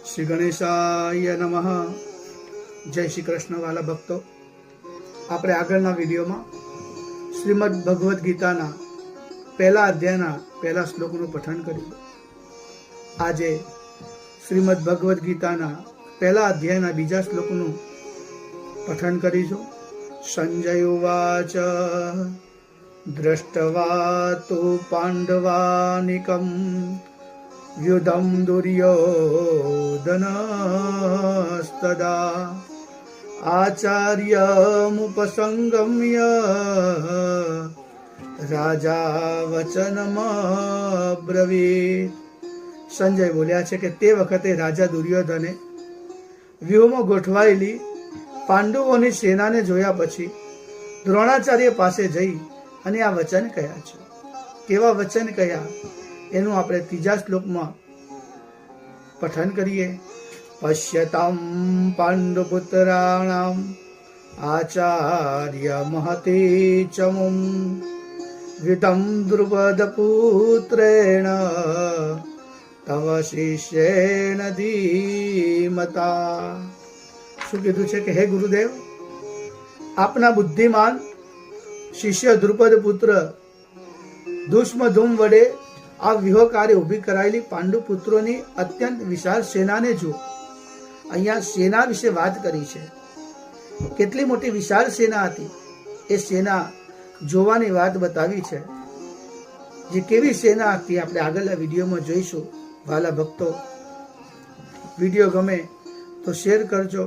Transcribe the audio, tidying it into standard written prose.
શ્રી ગણેશાય નમઃ। જય શ્રી કૃષ્ણ વાલા ભક્તો, આપણે આગળના વિડીયોમાં શ્રીમદ ભગવદ્ ગીતાના પહેલા અધ્યાયના પહેલા શ્લોકનું પઠન કર્યું। આજે શ્રીમદ ભગવદ્ ગીતાના પહેલા અધ્યાયના બીજા શ્લોકનું પઠન કરીશું। સંજય ઉવાચ દ્રષ્ટવા તો પાંડવાનિકમ યુધમ દુર્યોધનસ્તદા આચાર્યમુપસંગમ્ય રાજા વચનમબ્રવીત। સંજય બોલ્યા છે કે તે વખતે રાજા દુર્યોધને વ્યૂહમાં ગોઠવાયેલી પાંડવોની સેનાને જોયા પછી દ્રોણાચાર્ય પાસે જઈ અને આ વચન કહ્યા છે। કેવા વચન કહ્યા એનું આપણે ત્રીજા શ્લોકમાં પઠન કરીએ। પશ્યતામ પાંડુપુત્રાણામ આચાર્ય મહતે ચમું વિતમ દ્રુપદપુત્રેણ તવ શિષ્યેન ધીમતા। શું કીધું છે કે હે ગુરુદેવ, આપના બુદ્ધિમાન શિષ્ય દ્રુપદ પુત્ર દુષ્મધુમ વડે આ વ્યુહકારે ઊભી કરાયેલી પાંડુ પુત્રોની અત્યંત વિશાળ સેનાને જુઓ। અહીંયા સેના વિશે વાત કરી છે, કેટલી મોટી વિશાળ સેના હતી એ સેના જોવાની વાત બતાવી છે। જે કેવી સેના હતી આપણે આગળના વિડીયોમાં જોઈશું। વાલા ભક્તો, વિડીયો ગમે તો શેર કરજો।